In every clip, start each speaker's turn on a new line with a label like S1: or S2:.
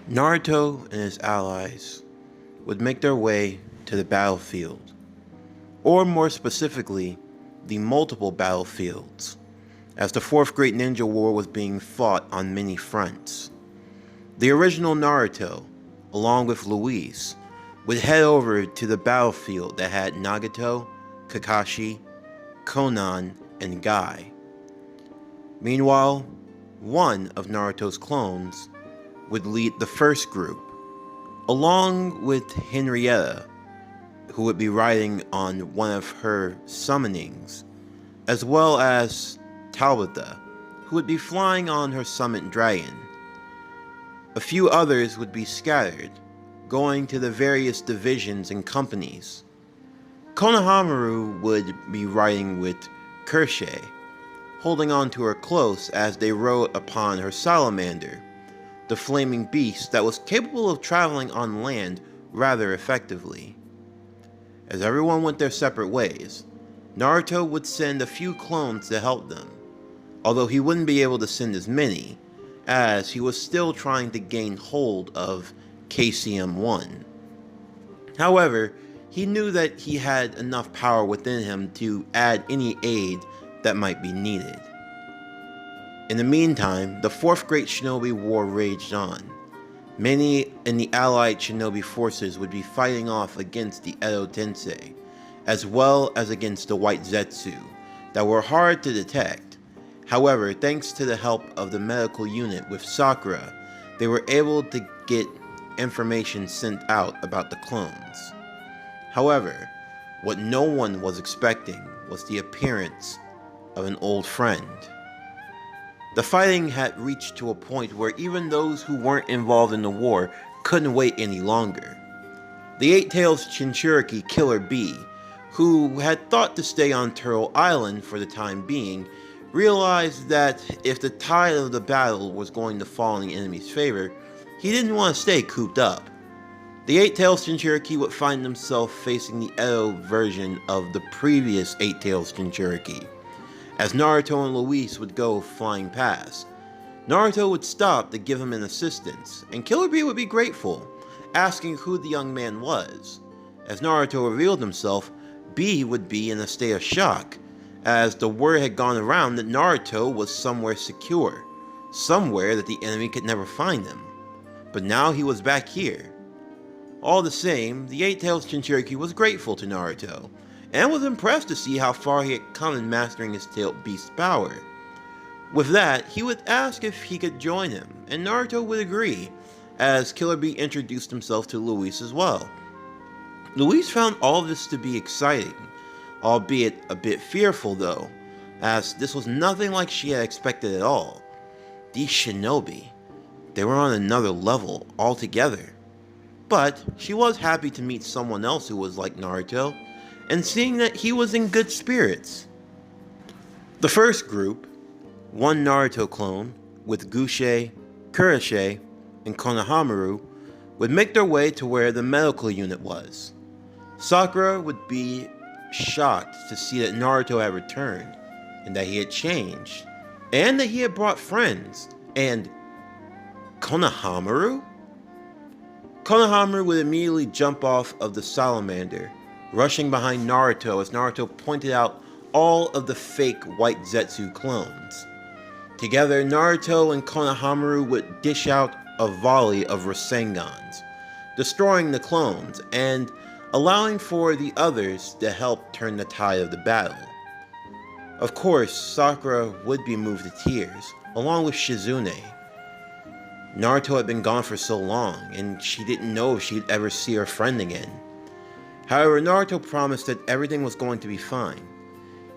S1: Naruto and his allies would make their way to the battlefield, or more specifically, the multiple battlefields, as the Fourth Great Ninja War was being fought on many fronts. The original Naruto, along with Louise, would head over to the battlefield that had Nagato, Kakashi, Konan, and Guy. Meanwhile, one of Naruto's clones would lead the first group, along with Henrietta, who would be riding on one of her summonings, as well as Tabitha, who would be flying on her summoned dragon. A few others would be scattered, going to the various divisions and companies. Konohamaru would be riding with Kirsche, holding on to her close as they rode upon her salamander, the flaming beast that was capable of traveling on land rather effectively. As everyone went their separate ways, Naruto would send a few clones to help them, although he wouldn't be able to send as many, as he was still trying to gain hold of KCM-1. However, he knew that he had enough power within him to add any aid that might be needed. In the meantime, the Fourth Great Shinobi War raged on. Many in the allied shinobi forces would be fighting off against the Edo Tensei, as well as against the White Zetsu, that were hard to detect. However, thanks to the help of the medical unit with Sakura, they were able to get information sent out about the clones. However, what no one was expecting was the appearance of an old friend. The fighting had reached to a point where even those who weren't involved in the war couldn't wait any longer. The Eight-Tails Jinchuriki Killer Bee, who had thought to stay on Turtle Island for the time being, realized that if the tide of the battle was going to fall in the enemy's favor, he didn't want to stay cooped up. The Eight-Tails Jinchuriki would find himself facing the Edo version of the previous Eight-Tails Jinchuriki. As Naruto and Louise would go flying past, Naruto would stop to give him an assistance, and Killer Bee would be grateful, asking who the young man was. As Naruto revealed himself, Bee would be in a state of shock, as the word had gone around that Naruto was somewhere secure, somewhere that the enemy could never find him. But now he was back here. All the same, the Eight-Tails Jinchuriki was grateful to Naruto, and was impressed to see how far he had come in mastering his tailed beast's power. With that, he would ask if he could join him, and Naruto would agree, as Killer Bee introduced himself to Louise as well. Louise found all this to be exciting, albeit a bit fearful though, as this was nothing like she had expected at all. These shinobi, they were on another level altogether. But she was happy to meet someone else who was like Naruto, and seeing that he was in good spirits. The first group, one Naruto clone, with Gushe, Kuroshige, and Konohamaru, would make their way to where the medical unit was. Sakura would be shocked to see that Naruto had returned, and that he had changed, and that he had brought friends, and Konohamaru? Konohamaru would immediately jump off of the salamander, rushing behind Naruto as Naruto pointed out all of the fake White Zetsu clones. Together, Naruto and Konohamaru would dish out a volley of Rasengans, destroying the clones and allowing for the others to help turn the tide of the battle. Of course, Sakura would be moved to tears, along with Shizune. Naruto had been gone for so long, and she didn't know if she'd ever see her friend again. However, Naruto promised that everything was going to be fine.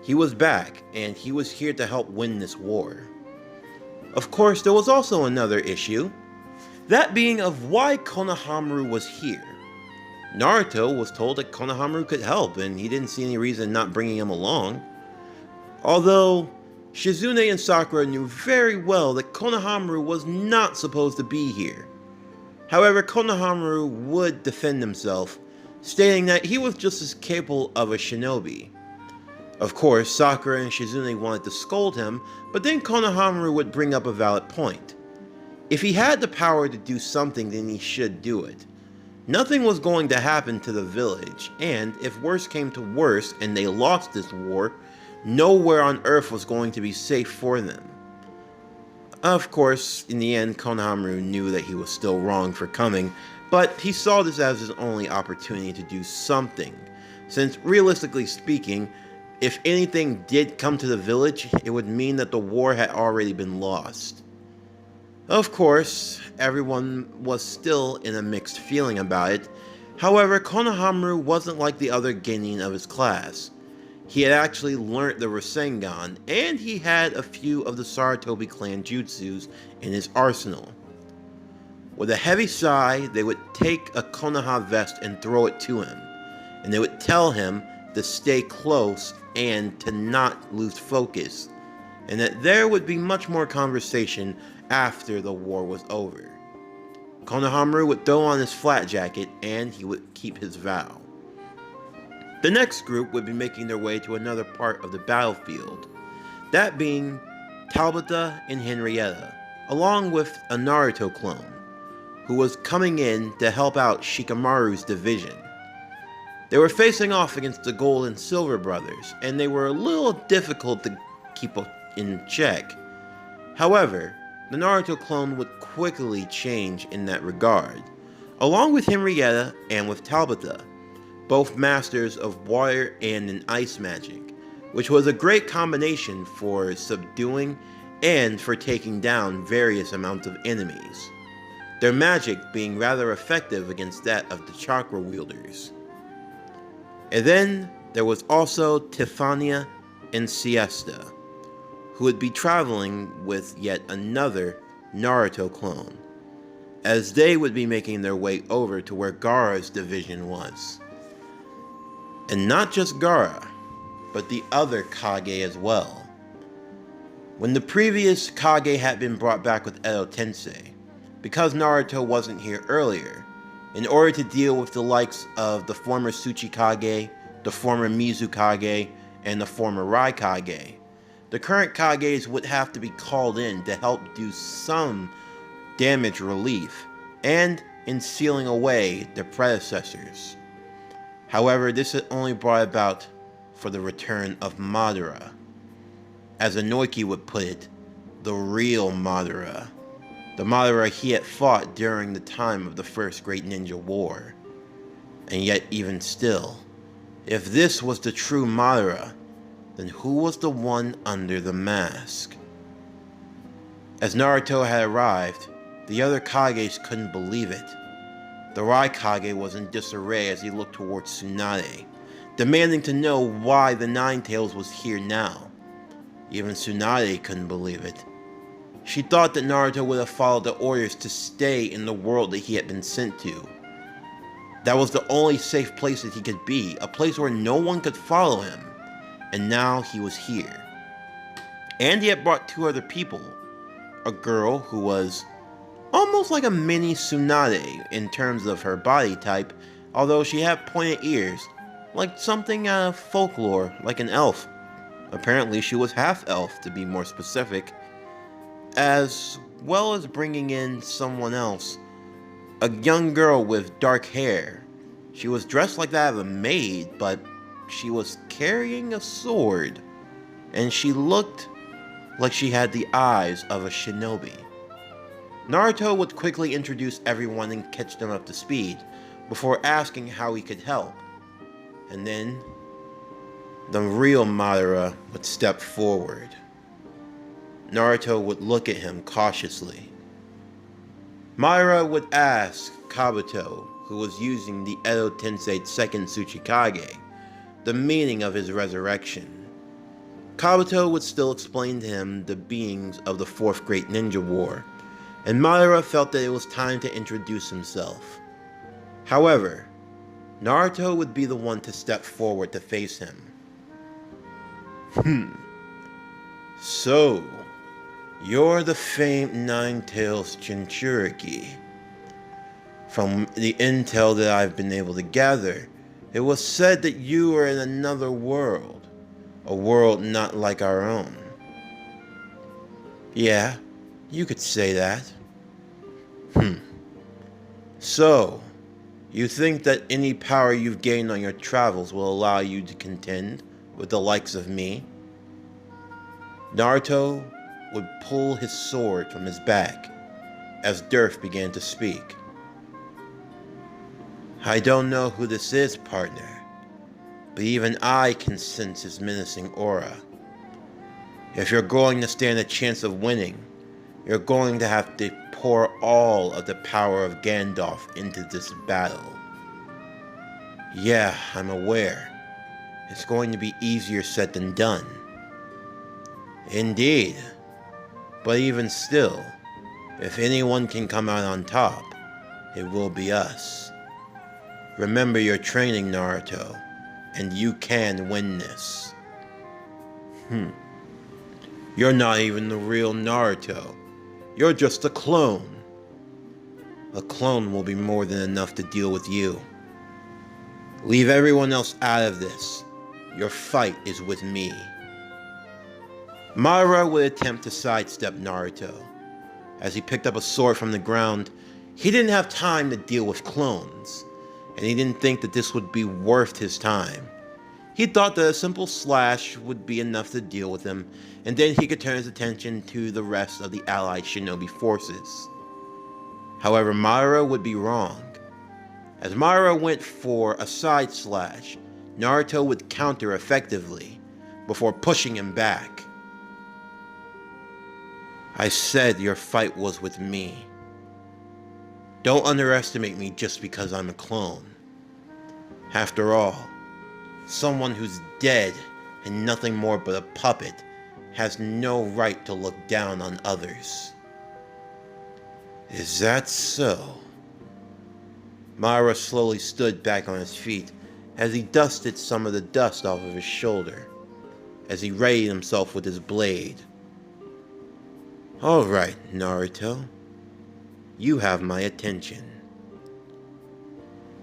S1: He was back, and he was here to help win this war. Of course, there was also another issue, that being of why Konohamaru was here. Naruto was told that Konohamaru could help, and he didn't see any reason not bringing him along. Although, Shizune and Sakura knew very well that Konohamaru was not supposed to be here. However, Konohamaru would defend himself, stating that he was just as capable of a shinobi. Of course, Sakura and Shizune wanted to scold him, but then Konohamaru would bring up a valid point. If he had the power to do something, then he should do it. Nothing was going to happen to the village, and if worse came to worse and they lost this war, nowhere on Earth was going to be safe for them. Of course, in the end, Konohamaru knew that he was still wrong for coming, but he saw this as his only opportunity to do something, since realistically speaking, if anything did come to the village, it would mean that the war had already been lost. Of course, everyone was still in a mixed feeling about it. However, Konohamaru wasn't like the other genin of his class. He had actually learnt the Rasengan, and he had a few of the Sarutobi clan jutsus in his arsenal. With a heavy sigh, they would take a Konoha vest and throw it to him, and they would tell him to stay close and to not lose focus, and that there would be much more conversation after the war was over. Konohamaru would throw on his flat jacket, and he would keep his vow. The next group would be making their way to another part of the battlefield, that being Tabata and Henrietta, along with a Naruto clone, who was coming in to help out Shikamaru's division. They were facing off against the Gold and Silver brothers, and they were a little difficult to keep in check. However, the Naruto clone would quickly change in that regard, along with Henrietta and with Tabata, both masters of water and an ice magic, which was a great combination for subduing and for taking down various amounts of enemies, their magic being rather effective against that of the chakra wielders. And then there was also Tifania and Siesta, who would be traveling with yet another Naruto clone, as they would be making their way over to where Gaara's division was. And not just Gaara, but the other Kage as well. When the previous Kage had been brought back with Edo Tensei, because Naruto wasn't here earlier, in order to deal with the likes of the former Tsuchikage, the former Mizukage, and the former Raikage, the current Kages would have to be called in to help do some damage relief, and in sealing away their predecessors. However, this had only brought about for the return of Madara. As Inoki would put it, the real Madara. The Madara he had fought during the time of the First Great Ninja War. And yet even still, if this was the true Madara, then who was the one under the mask? As Naruto had arrived, the other Kages couldn't believe it. The Raikage was in disarray as he looked towards Tsunade, demanding to know why the Nine-Tails was here now. Even Tsunade couldn't believe it. She thought that Naruto would have followed the orders to stay in the world that he had been sent to. That was the only safe place that he could be, a place where no one could follow him. And now he was here. And he had brought two other people. A girl who was almost like a mini Tsunade in terms of her body type, although she had pointed ears, like something out of folklore, like an elf. Apparently she was half-elf, to be more specific, as well as bringing in someone else, a young girl with dark hair. She was dressed like that of a maid, but she was carrying a sword, and she looked like she had the eyes of a shinobi. Naruto would quickly introduce everyone and catch them up to speed, before asking how he could help. And then, the real Madara would step forward. Naruto would look at him cautiously. Madara would ask Kabuto, who was using the Edo Tensei's second Tsuchikage, the meaning of his resurrection. Kabuto would still explain to him the beings of the Fourth Great Ninja War, and Madara felt that it was time to introduce himself. However, Naruto would be the one to step forward to face him. So, you're the famed Nine-Tails Jinchuriki. From the intel that I've been able to gather, it was said that you are in another world, a world not like our own. Yeah, you could say that. So, you think that any power you've gained on your travels will allow you to contend with the likes of me? Naruto would pull his sword from his back as Durf began to speak. I don't know who this is, partner, but even I can sense his menacing aura. If you're going to stand a chance of winning, you're going to have to pour all of the power of Gandalf into this battle. Yeah, I'm aware. It's going to be easier said than done. Indeed. But even still, if anyone can come out on top, it will be us. Remember your training, Naruto, and you can win this. You're not even the real Naruto. You're just a clone. A clone will be more than enough to deal with you. Leave everyone else out of this. Your fight is with me. Madara would attempt to sidestep Naruto. As he picked up a sword from the ground, he didn't have time to deal with clones, and he didn't think that this would be worth his time. He thought that a simple slash would be enough to deal with him, and then he could turn his attention to the rest of the allied shinobi forces. However, Madara would be wrong. As Madara went for a side slash, Naruto would counter effectively, before pushing him back. I said your fight was with me. Don't underestimate me just because I'm a clone. After all, someone who's dead and nothing more but a puppet has no right to look down on others. Is that so? Madara slowly stood back on his feet as he dusted some of the dust off of his shoulder, as he readied himself with his blade. Alright, Naruto. You have my attention.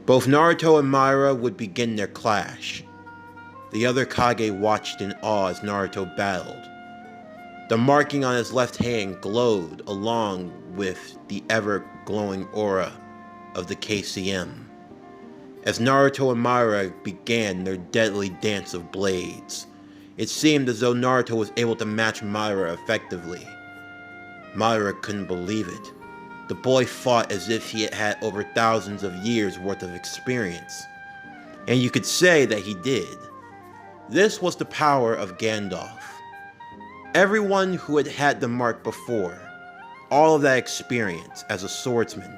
S1: Both Naruto and Madara would begin their clash. The other Kage watched in awe as Naruto battled. The marking on his left hand glowed along with the ever-glowing aura of the KCM. As Naruto and Madara began their deadly dance of blades, it seemed as though Naruto was able to match Madara effectively. Madara couldn't believe it. The boy fought as if he had had over thousands of years worth of experience. And you could say that he did. This was the power of Gandalf. Everyone who had had the mark before, all of that experience as a swordsman,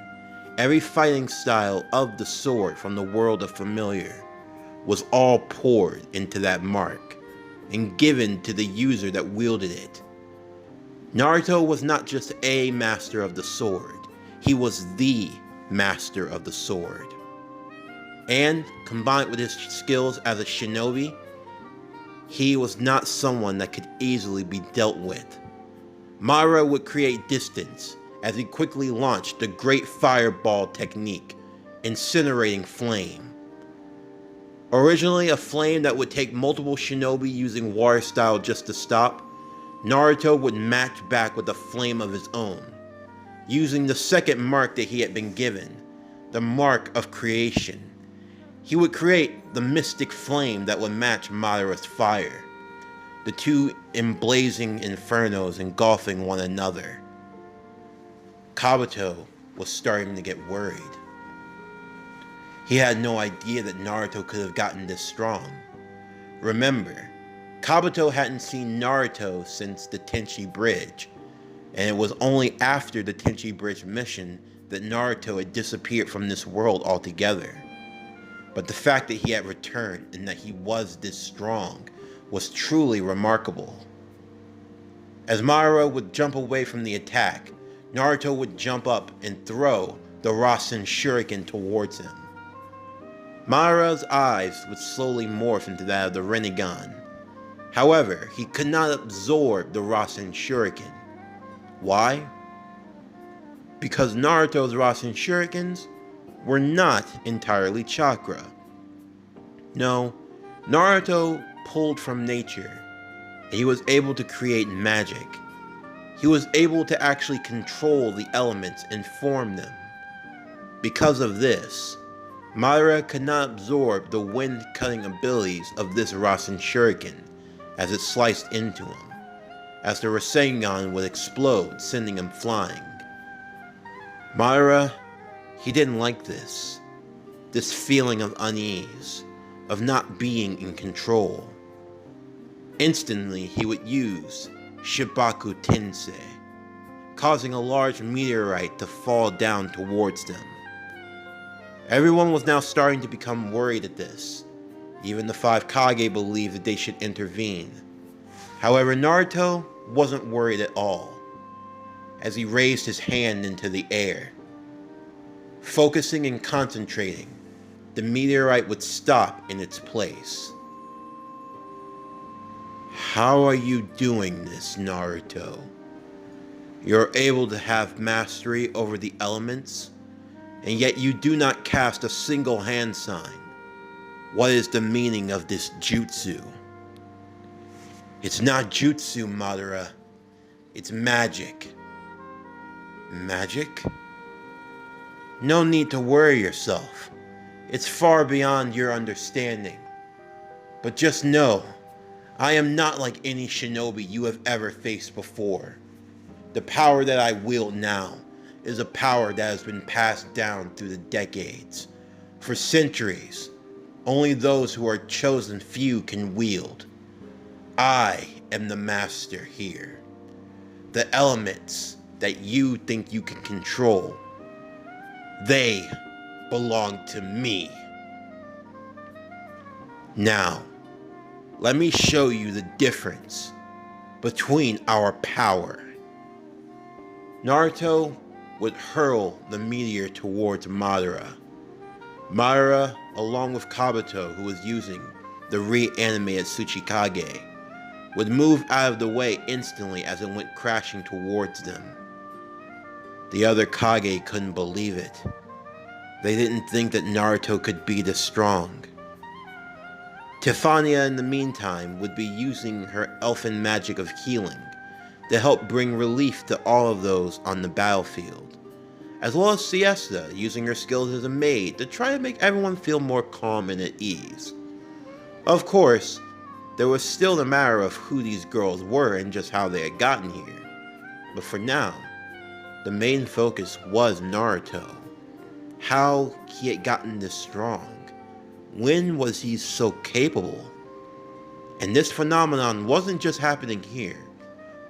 S1: every fighting style of the sword from the world of familiar, was all poured into that mark and given to the user that wielded it. Naruto was not just a master of the sword, he was the master of the sword. And combined with his skills as a shinobi, he was not someone that could easily be dealt with. Madara would create distance as he quickly launched the Great Fireball technique, incinerating flame. Originally a flame that would take multiple shinobi using water style just to stop, Naruto would match back with a flame of his own, using the second mark that he had been given, the mark of creation. He would create the mystic flame that would match Madara's fire, the two emblazing infernos engulfing one another. Kabuto was starting to get worried. He had no idea that Naruto could have gotten this strong. Remember, Kabuto hadn't seen Naruto since the Tenchi Bridge, and it was only after the Tenchi Bridge mission that Naruto had disappeared from this world altogether. But the fact that he had returned and that he was this strong was truly remarkable. As Madara would jump away from the attack, Naruto would jump up and throw the Rasen Shuriken towards him. Madara's eyes would slowly morph into that of the Rinnegan. However, he could not absorb the Rasen Shuriken. Why? Because Naruto's Rasen Shurikens were not entirely chakra. No, Naruto pulled from nature. He was able to create magic. he was able to actually control the elements and form them. Because of this, Madara could not absorb the wind-cutting abilities of this Rasen Shuriken as it sliced into him, as the Rasengan would explode, sending him flying. Madara, he didn't like this feeling of unease, of not being in control. Instantly, he would use Shibaku Tensei, causing a large meteorite to fall down towards them. Everyone was now starting to become worried at this. Even the 5 Kage believed that they should intervene. However, Naruto wasn't worried at all, as he raised his hand into the air. Focusing and concentrating, the meteorite would stop in its place. How are you doing this, Naruto? You're able to have mastery over the elements, and yet you do not cast a single hand sign. What is the meaning of this jutsu? It's not jutsu, Madara. It's magic. Magic? No need to worry yourself. It's far beyond your understanding. But just know, I am not like any shinobi you have ever faced before. The power that I wield now is a power that has been passed down through the decades. For centuries, only those who are chosen few can wield. I am the master here. The elements that you think you can control, they belong to me. Now, let me show you the difference between our power. Naruto would hurl the meteor towards Madara. Madara, along with Kabuto, who was using the reanimated Tsuchikage, would move out of the way instantly as it went crashing towards them. The other Kage couldn't believe it. They didn't think that Naruto could be this strong. Tifania, in the meantime, would be using her elfin magic of healing to help bring relief to all of those on the battlefield, as well as Siesta using her skills as a maid to try to make everyone feel more calm and at ease. Of course, there was still the matter of who these girls were and just how they had gotten here, but for now, the main focus was Naruto. How he had gotten this strong. When was he so capable? And this phenomenon wasn't just happening here,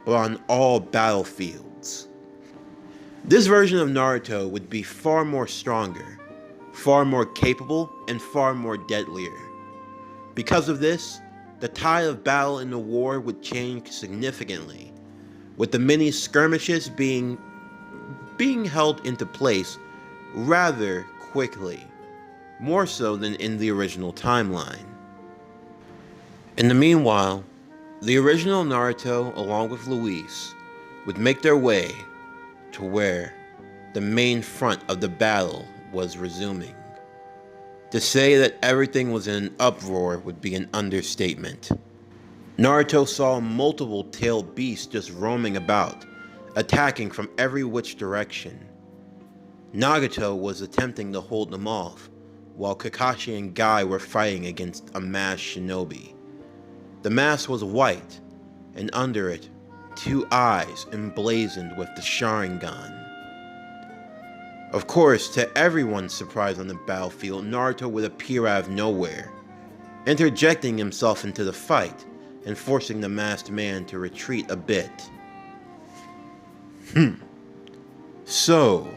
S1: but on all battlefields. This version of Naruto would be far more stronger, far more capable, and far more deadlier. Because of this, the tide of battle in the war would change significantly, with the many skirmishes being held into place rather quickly, more so than in the original timeline. In the meanwhile, the original Naruto, along with Louise, would make their way to where the main front of the battle was resuming. To say that everything was in an uproar would be an understatement. Naruto saw multiple tailed beasts just roaming about, attacking from every which direction. Nagato was attempting to hold them off, while Kakashi and Guy were fighting against a masked shinobi. The mask was white, and under it, 2 eyes emblazoned with the Sharingan. Of course, to everyone's surprise on the battlefield, Naruto would appear out of nowhere, interjecting himself into the fight and forcing the masked man to retreat a bit. So,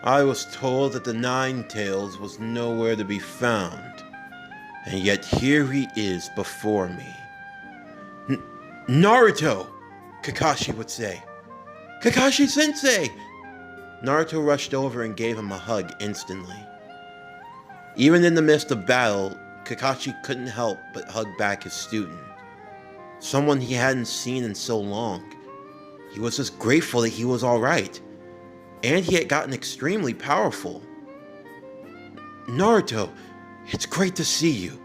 S1: I was told that the Nine Tails was nowhere to be found, and yet here he is before me. Naruto! Kakashi would say. Kakashi-sensei! Naruto rushed over and gave him a hug instantly. Even in the midst of battle, Kakashi couldn't help but hug back his student. Someone he hadn't seen in so long. He was just grateful that he was alright. And he had gotten extremely powerful. Naruto, it's great to see you.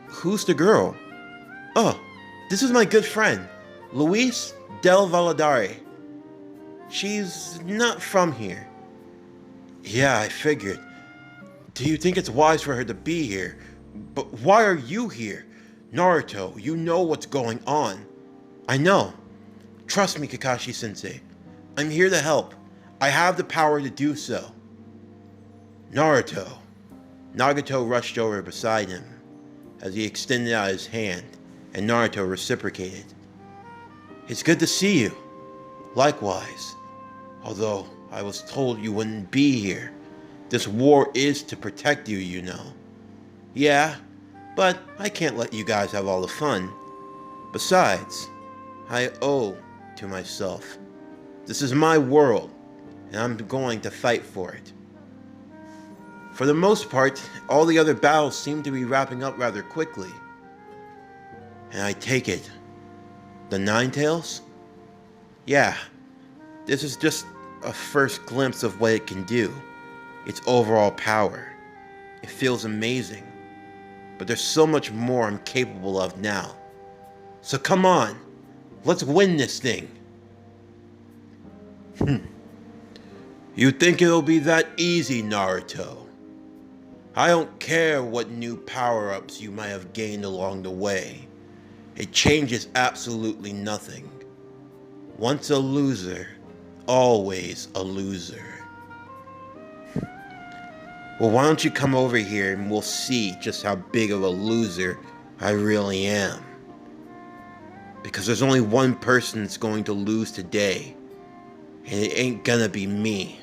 S1: Who's the girl? Oh, this is my good friend. Louise del Valadare. She's not from here. Yeah, I figured. Do you think it's wise for her to be here? But why are you here? Naruto, you know what's going on. I know. Trust me, Kakashi-sensei. I'm here to help. I have the power to do so. Naruto. Nagato rushed over beside him as he extended out his hand, and Naruto reciprocated. It's good to see you. Likewise. Although I was told you wouldn't be here. This war is to protect you, you know. Yeah, but I can't let you guys have all the fun. Besides, I owe to myself. This is my world, and I'm going to fight for it. For the most part, all the other battles seem to be wrapping up rather quickly. And I take it, the Nine Tails? Yeah, this is just a first glimpse of what it can do. Its overall power. It feels amazing. But there's so much more I'm capable of now. So come on, let's win this thing. You think it'll be that easy, Naruto? I don't care what new power-ups you might have gained along the way. It changes absolutely nothing. Once a loser, always a loser. Well, why don't you come over here and we'll see just how big of a loser I really am. Because there's only one person that's going to lose today, and it ain't gonna be me.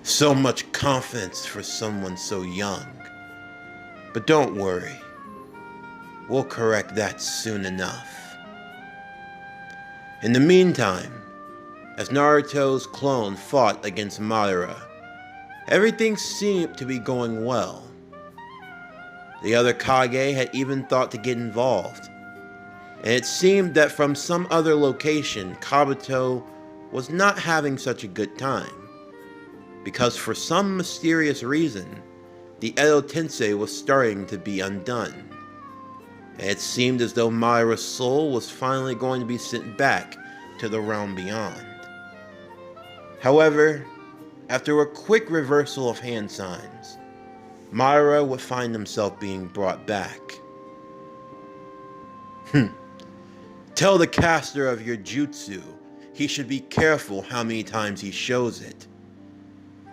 S1: So much confidence for someone so young. But don't worry. We'll correct that soon enough. In the meantime, as Naruto's clone fought against Madara, everything seemed to be going well. The other Kage had even thought to get involved, and it seemed that from some other location, Kabuto was not having such a good time, because for some mysterious reason, the Edo Tensei was starting to be undone. And it seemed as though Madara's soul was finally going to be sent back to the realm beyond. However, after a quick reversal of hand signs, Madara would find himself being brought back. Tell the caster of your jutsu he should be careful how many times he shows it.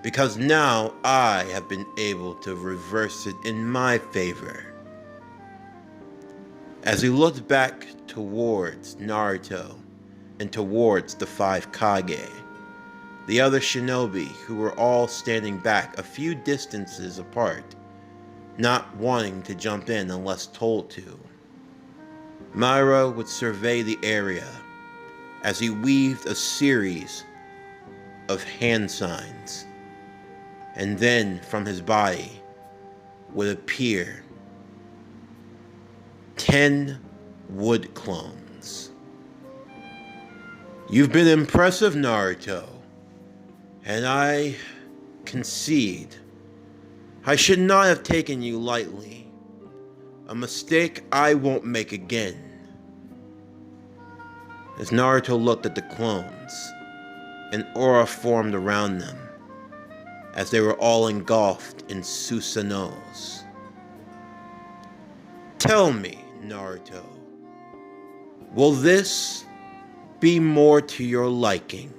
S1: Because now I have been able to reverse it in my favor. As he looked back towards Naruto and towards the 5 Kage, the other shinobi who were all standing back a few distances apart, not wanting to jump in unless told to. Madara would survey the area as he weaved a series of hand signs, and then from his body would appear 10 wood clones. You've been impressive, Naruto, and I concede I should not have taken you lightly. A mistake I won't make again. As Naruto looked at the clones, an aura formed around them, as they were all engulfed in Susanos. Tell me, Naruto, will this be more to your liking?